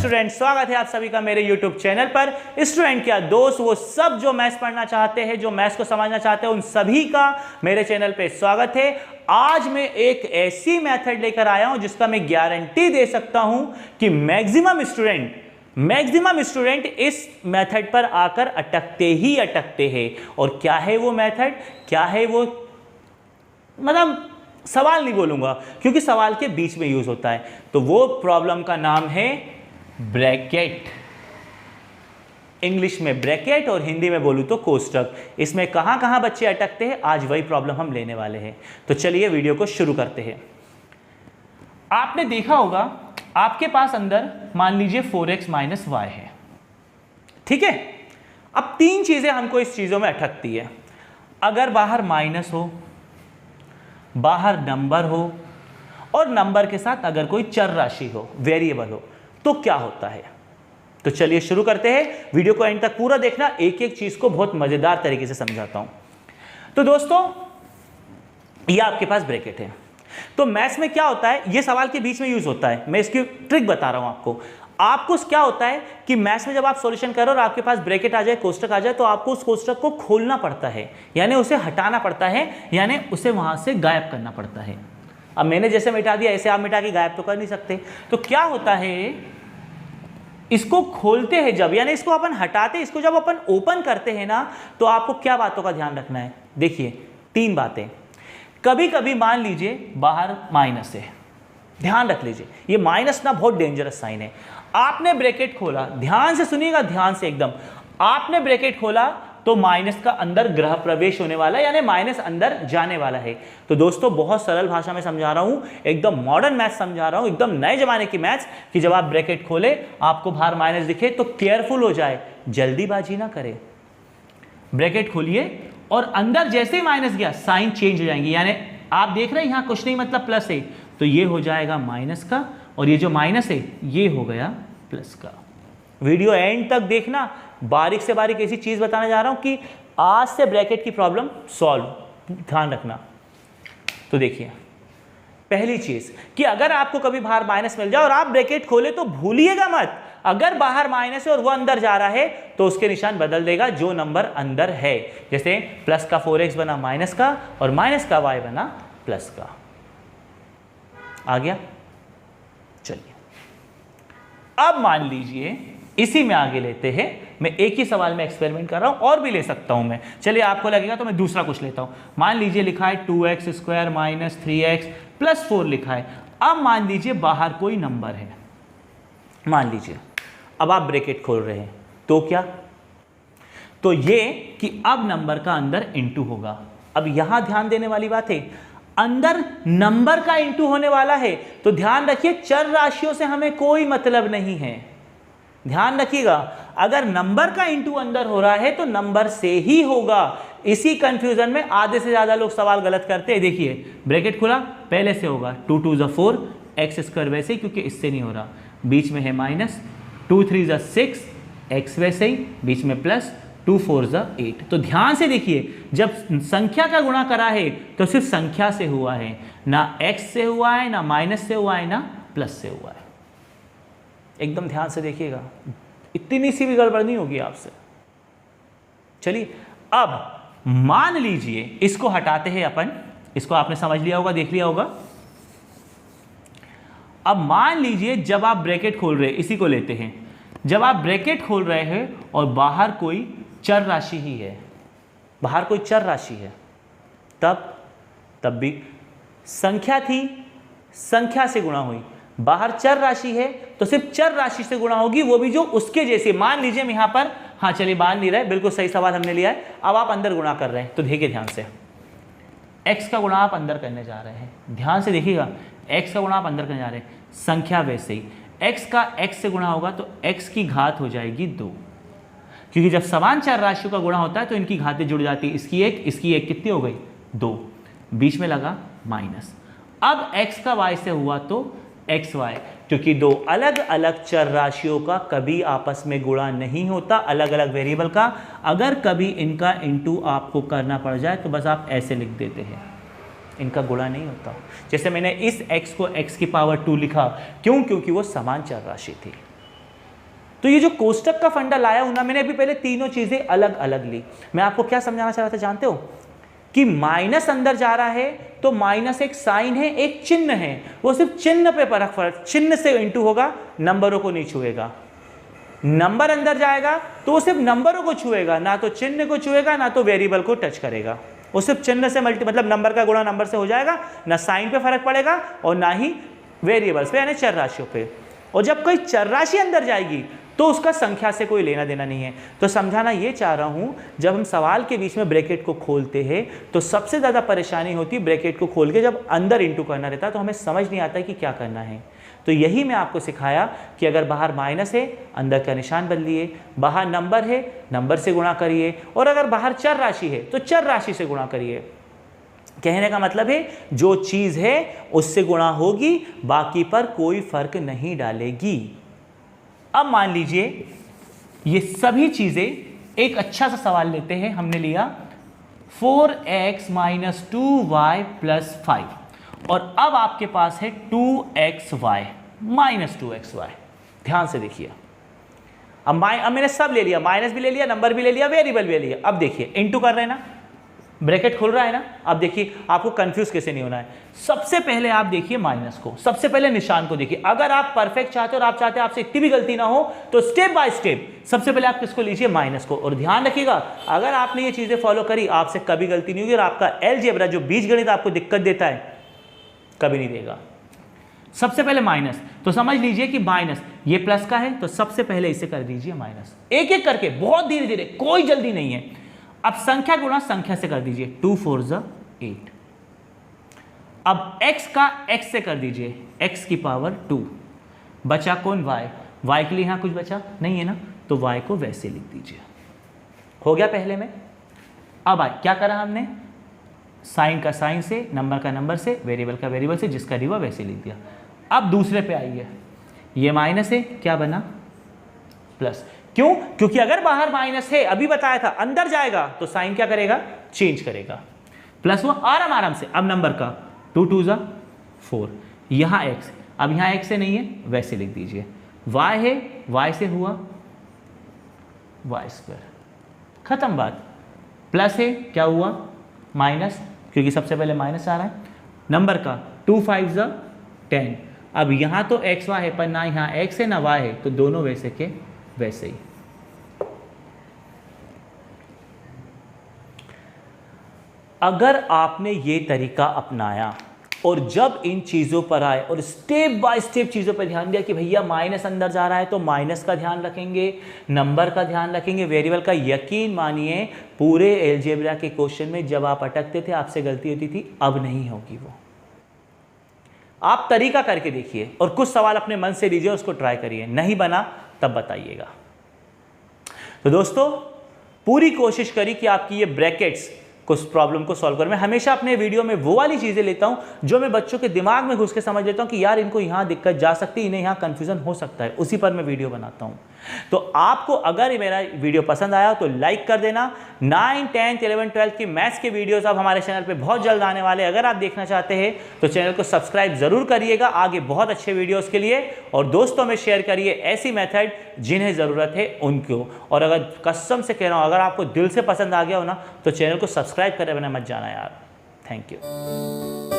Student, स्वागत है आप सभी का मेरे YouTube चैनल पर। स्टूडेंट क्या दोस्त, वो सब जो मैथ्स पढ़ना चाहते हैं, जो मैथ्स को समझना चाहते हैं, उन सभी का मेरे चैनल पे स्वागत है। आज मैं एक ऐसी मेथड लेकर आया हूं जिसका मैं गारंटी दे सकता हूं कि मैक्सिमम स्टूडेंट इस मेथड पर आकर अटकते ही अटकते हैं। और क्या है वो मेथड, क्या है वो, मतलब सवाल नहीं बोलूंगा क्योंकि सवाल के बीच में यूज होता है। तो वो प्रॉब्लम का नाम है ब्रैकेट। इंग्लिश में ब्रैकेट और हिंदी में बोलूं तो कोष्टक। इसमें कहां कहां बच्चे अटकते हैं, आज वही प्रॉब्लम हम लेने वाले हैं। तो चलिए वीडियो को शुरू करते हैं। आपने देखा होगा आपके पास अंदर मान लीजिए 4x - y है, ठीक है। अब तीन चीजें हमको इस चीजों में अटकती है। अगर बाहर माइनस हो, बाहर नंबर हो और नंबर के साथ अगर कोई चर राशि हो, वेरिएबल हो, तो क्या होता है। तो चलिए शुरू करते हैं। वीडियो को एंड तक पूरा देखना, एक एक चीज को बहुत मजेदार तरीके से समझाता हूं। तो दोस्तों ये आपके पास ब्रैकेट है। तो मैथ्स में क्या होता है, ये सवाल के बीच में यूज होता है। मैं इसकी ट्रिक बता रहा हूं आपको क्या होता है कि मैथ्स में जब आप सॉल्यूशन करो और आपके पास ब्रैकेट आ जाए, कोष्टक आ जाए, तो आपको उस कोष्टक को खोलना पड़ता है, यानी उसे हटाना पड़ता है, यानी उसे वहां से गायब करना पड़ता है। अब मैंने जैसे मिटा दिया ऐसे आप मिटा के गायब तो कर नहीं सकते। तो क्या होता है, इसको खोलते हैं जब, यानी इसको अपन हटाते, इसको जब अपन ओपन करते हैं ना, तो आपको क्या बातों का ध्यान रखना है। देखिए तीन बातें। कभी कभी मान लीजिए बाहर माइनस है, ध्यान रख लीजिए, ये माइनस ना बहुत डेंजरस साइन है। आपने ब्रैकेट खोला, ध्यान से सुनिएगा, ध्यान से एकदम। आपने ब्रैकेट खोला तो माइनस का अंदर ग्रह प्रवेश होने वाला है, यानी माइनस अंदर जाने वाला है। तो दोस्तों बहुत सरल भाषा में समझा रहा हूं, एकदम मॉडर्न मैथ्स समझा रहा हूं, एकदम नए जमाने की मैथ्स, कि जब आप ब्रैकेट खोले आपको बाहर माइनस दिखे तो केयरफुल हो जाए, जल्दीबाजी ना करे। ब्रैकेट खोलिए और अंदर जैसे ही माइनस गया साइन चेंज हो जाएंगी, यानी आप देख रहे हैं यहां कुछ नहीं मतलब प्लस है, तो ये हो जाएगा माइनस का, और ये जो माइनस है ये हो गया प्लस का। वीडियो एंड तक देखना, बारीक से बारीक ऐसी चीज बताने जा रहा हूं कि आज से ब्रैकेट की प्रॉब्लम सॉल्व, ध्यान रखना। तो देखिए पहली चीज कि अगर आपको कभी बाहर माइनस मिल जाए और आप ब्रैकेट खोले तो भूलिएगा मत, अगर बाहर माइनस है और वो अंदर जा रहा है तो उसके निशान बदल देगा जो नंबर अंदर है। जैसे प्लस का 4x बना माइनस का और माइनस का y बना प्लस का। आ गया। चलिए अब मान लीजिए इसी में आगे लेते हैं। मैं एक ही सवाल में एक्सपेरिमेंट कर रहा हूं, और भी ले सकता हूं मैं। चलिए आपको लगेगा तो मैं दूसरा कुछ लेता हूं। मान लीजिए लिखा है 2x² - 3x + 4 लिखा है। अब मान लीजिए बाहर कोई नंबर है, मान लीजिए। अब आप ब्रैकेट खोल रहे हैं तो क्या, तो ये कि अब नंबर का अंदर इंटू होगा। अब यहां ध्यान देने वाली बात है, अंदर नंबर का इंटू होने वाला है। तो ध्यान रखिए चर राशियों से हमें कोई मतलब नहीं है, ध्यान रखिएगा। अगर नंबर का इंटू अंदर हो रहा है तो नंबर से ही होगा। इसी कंफ्यूजन में आधे से ज्यादा लोग सवाल गलत करते हैं। देखिए ब्रैकेट खुला, पहले से होगा 2 × 2 = 4, x² वैसे ही क्योंकि इससे नहीं हो रहा, बीच में है माइनस, 2 × 3 = 6, x वैसे ही, बीच में प्लस, 2 × 4 = 8। तो ध्यान से देखिए, जब संख्या का गुणा करा है तो सिर्फ संख्या से हुआ है, ना x से हुआ है, ना माइनस से हुआ है, ना प्लस से हुआ है। एकदम ध्यान से देखिएगा, इतनी सी भी गड़बड़ नहीं होगी आपसे। चलिए अब मान लीजिए इसको हटाते हैं अपन, इसको आपने समझ लिया होगा, देख लिया होगा। अब मान लीजिए जब आप ब्रैकेट खोल रहे हैं, इसी को लेते हैं, जब आप ब्रैकेट खोल रहे हैं और बाहर कोई चर राशि ही है, बाहर कोई चर राशि है, तब भी संख्या थी, संख्या से गुणा हुई। बाहर चर राशि है तो सिर्फ चर राशि से गुणा होगी, वो भी जो उसके जैसे। मान लीजिए हम यहां पर, हाँ चलिए मान नहीं रहे, बिल्कुल सही सवाल हमने लिया है। अब आप अंदर गुणा कर रहे हैं तो देखिए ध्यान से, x का गुणा आप अंदर करने जा रहे हैं, ध्यान से देखिएगा, x का गुणा आप अंदर करने जा रहे हैं, संख्या वैसे ही, x का x से गुणा होगा तो x की घात हो जाएगी 2, क्योंकि जब समान चार राशियों का गुणा होता है तो इनकी घातें जुड़ जाती है। इसकी एक कितनी हो गई, 2, बीच में लगा माइनस। अब x का y से हुआ तो xy, क्योंकि दो अलग अलग चर राशियों का कभी आपस में गुणा नहीं होता, अलग अलग वेरिएबल का। अगर कभी इनका इंटू आपको करना पड़ जाए तो बस आप ऐसे लिख देते हैं, इनका गुणा नहीं होता। जैसे मैंने इस x को x की पावर 2 लिखा, क्यों? क्योंकि वो समान चर राशि थी। तो ये जो कोष्टक का फंडा लाया हूं ना, मैंने अभी पहले तीनों चीजें अलग अलग ली। मैं आपको क्या समझाना चाह रहा था जानते हो, कि माइनस अंदर जा रहा है तो माइनस एक साइन है, एक चिन्ह है, वो सिर्फ चिन्ह पे फर्क, चिन्ह से इंटू होगा, नंबरों को नहीं छुएगा। नंबर अंदर जाएगा तो वो सिर्फ नंबरों को छुएगा, ना तो चिन्ह को छुएगा, ना तो वेरिएबल को टच करेगा। वो सिर्फ चिन्ह से मतलब नंबर का गुणा नंबर से हो जाएगा, ना साइन पे फर्क पड़ेगा और ना ही वेरिएबल्स पे यानी चर राशियों पे। और जब कोई चर राशि अंदर जाएगी तो उसका संख्या से कोई लेना देना नहीं है। तो समझाना ये चाह रहा हूं, जब हम सवाल के बीच में ब्रैकेट को खोलते हैं तो सबसे ज्यादा परेशानी होती है ब्रैकेट को खोल के जब अंदर इंटू करना रहता है तो हमें समझ नहीं आता है कि क्या करना है। तो यही मैं आपको सिखाया कि अगर बाहर माइनस है अंदर का निशान बदलिए, बाहर नंबर है नंबर से गुणा करिए, और अगर बाहर चर राशि है तो चर राशि से गुणा करिए। कहने का मतलब है जो चीज है उससे गुणा होगी, बाकी पर कोई फर्क नहीं डालेगी। अब मान लीजिए ये सभी चीजें, एक अच्छा सा सवाल लेते हैं, हमने लिया 4x - 2y + 5 और अब आपके पास है 2xy - 2xy। ध्यान से देखिए, अब मैंने सब ले लिया, माइनस भी ले लिया, नंबर भी ले लिया, वेरिएबल भी ले लिया। अब देखिए इंटू कर रहे हैं ना, ब्रैकेट खुल रहा है ना। अब देखिए आपको कंफ्यूज कैसे नहीं होना है। सबसे पहले आप देखिए माइनस को, सबसे पहले निशान को देखिए। अगर आप परफेक्ट चाहते हो और आप चाहते हैं आपसे इतनी भी गलती ना हो तो स्टेप बाय स्टेप सबसे पहले आप किसको लीजिए, माइनस को। और ध्यान रखिएगा अगर आपने ये चीजें फॉलो करी आपसे कभी गलती नहीं होगी और आपका अलजेब्रा जो बीजगणित आपको दिक्कत देता है कभी नहीं देगा। सबसे पहले माइनस, तो समझ लीजिए कि माइनस ये प्लस का है तो सबसे पहले इसे कर दीजिए माइनस, एक एक करके, बहुत धीरे धीरे, कोई जल्दी नहीं है। अब संख्या गुणा संख्या से कर दीजिए, 2 4 = 8। अब x का x से कर दीजिए, x की पावर 2। बचा कौन, y। y के लिए यहां कुछ बचा नहीं है ना, तो y को वैसे लिख दीजिए। हो गया पहले में। अब क्या करा हमने, साइन का साइन से, नंबर का नंबर से, वेरिएबल का वेरिएबल से, जिसका दिया वैसे लिख दिया। अब दूसरे पे आइए, ये माइनस है, क्या बना, प्लस। क्यों, क्योंकि अगर बाहर माइनस है, अभी बताया था, अंदर जाएगा तो साइन क्या करेगा, चेंज करेगा, प्लस हुआ आराम से। अब नंबर का 2 2 = 4, यहां x, अब यहां x से नहीं है वैसे लिख दीजिए। y है, y से हुआ y², खत्म बात। प्लस है, क्या हुआ, माइनस, क्योंकि सबसे पहले माइनस आ रहा है। नंबर का 2 5 = 10। अब यहां तो x y है पर ना यहां x है ना y है, तो दोनों वैसे के वैसे ही। अगर आपने ये तरीका अपनाया और जब इन चीज़ों पर आए और स्टेप बाय स्टेप चीज़ों पर ध्यान दिया कि भैया माइनस अंदर जा रहा है तो माइनस का ध्यान रखेंगे, नंबर का ध्यान रखेंगे, वेरिएबल का, यकीन मानिए पूरे अलजेब्रा के क्वेश्चन में जब आप अटकते थे आपसे गलती होती थी, अब नहीं होगी वो। आप तरीका करके देखिए और कुछ सवाल अपने मन से लीजिए, उसको ट्राई करिए, नहीं बना तब बताइएगा। तो दोस्तों पूरी कोशिश करी कि आपकी ये ब्रैकेट्स कुछ प्रॉब्लम को सॉल्व कर। मैं हमेशा अपने वीडियो में वो वाली चीज़ें लेता हूं जो मैं बच्चों के दिमाग में घुस के समझ लेता हूं कि यार इनको यहाँ दिक्कत जा सकती है, इन्हें यहाँ कंफ्यूजन हो सकता है, उसी पर मैं वीडियो बनाता हूं। तो आपको अगर मेरा वीडियो पसंद आया तो लाइक कर देना। 9, 10, 11, 12 की मैथ्स के वीडियोस अब हमारे चैनल पे बहुत जल्द आने वाले, अगर आप देखना चाहते हैं तो चैनल को सब्सक्राइब जरूर करिएगा आगे बहुत अच्छे वीडियोस के लिए, और दोस्तों में शेयर करिए ऐसी मेथड जिन्हें ज़रूरत है उनको। और अगर कसम से कह रहा हूँ, अगर आपको दिल से पसंद आ गया हो ना तो चैनल को सब्सक्राइब करे बिना मत जाना यार। Thank you.